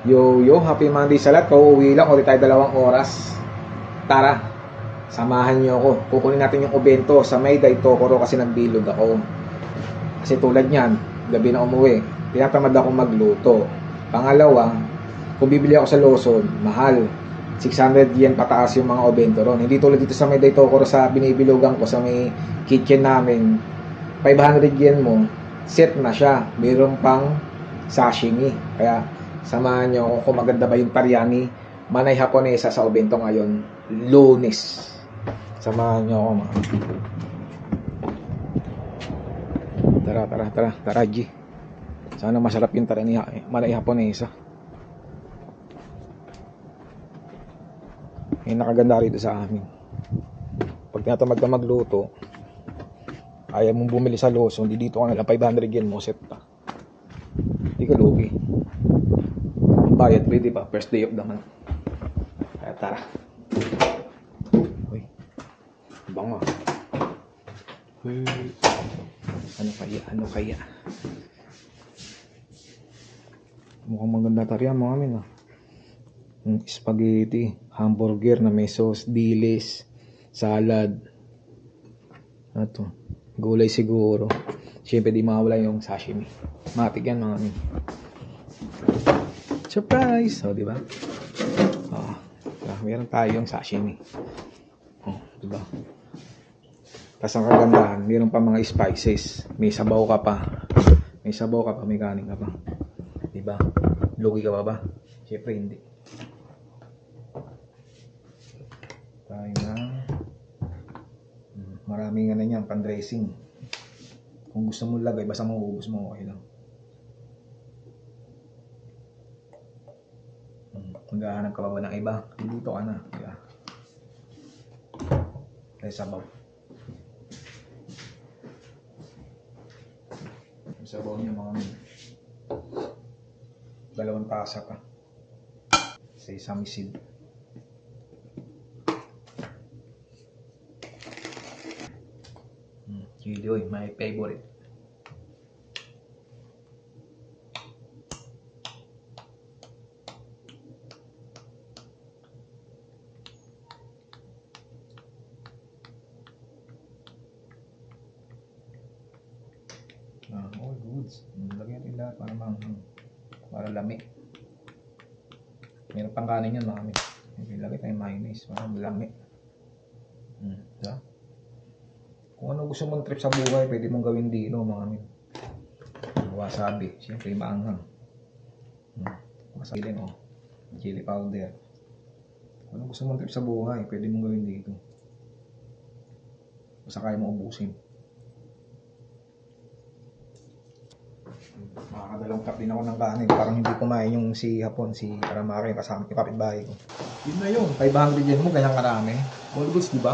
Yo, happy Monday sa lahat. Pauwi lang, ulit tayo 2 oras. Tara, samahan niyo ako. Kukunin natin yung obento sa may Daitokoro kasi nagbilog ako. Kasi tulad niyan, gabi na umuwi. Tinatamad akong magluto. Pangalawa, kung bibili ako sa Lawson, mahal. 600 yen pataas yung mga obento ron. Hindi tulad dito sa may Daitokoro sa binibilugan ko sa may kitchen namin. 500 yen mo, set na siya. Mayroon pang sashimi. Kaya samahan nyo ako kung maganda ba yung Taryani Manay Haponesa sa obento ngayon, Lunes. Samahan nyo ako mga. Tara G. Sana masarap yung Taryani Manay Haponesa. Yung nakaganda rito sa amin. Pag tinatamad ka magluto, ayaw mong bumili sa Lawson, di dito ka nalang 500 yen mo, set pa. Hindi ka lugi. Bayad pwede pa, first day of the month. Kaya tara. Uy, bango. Uy, ano kaya? Mukhang maganda tarya mga amin ah. Spaghetti, hamburger na may sauce, dilis, salad. Ito, gulay siguro. Siyempre di mawala yung sashimi. Matik yan mga amin. Surprise! O, diba? Meron tayong sashimi. O, diba? Tapos ang kagandahan, meron pa mga spices. May sabaw ka pa. May kanin ka pa. Diba? Lugi ka pa ba? Siyempre hindi. Tayo na. Maraming ano yan, pan-dressing. Kung gusto mo lagay, basta mauubos mo, okay lang. Maghahanap ka pa ba ng iba? Dito ka na. Yeah. Kaya sabaw. Yung sabaw niya mga 2 tasa pa. Sesame seed. Chili oil, my favorite. All goods. Lagyan natin lahat para lami. Meron pang kanin yan mga amin. Lagay tayong mayonnaise para lami. Diba? Kung ano gusto mong trip sa buhay, pwede mong gawin dito mga amin. Wasabi, siyempre maanghang. Wasabi o. Chili powder. Kung ano gusto mong trip sa buhay, pwede mong gawin dito. Basta kaya mo ubusin. Makakadalawang cup din ako ng kanin. Parang hindi kumain yung si Hapon, si Aramaki, kasama yung kapitbahay ko. Yun na yun, 500 yen mo, ganyang karami. All goods, diba?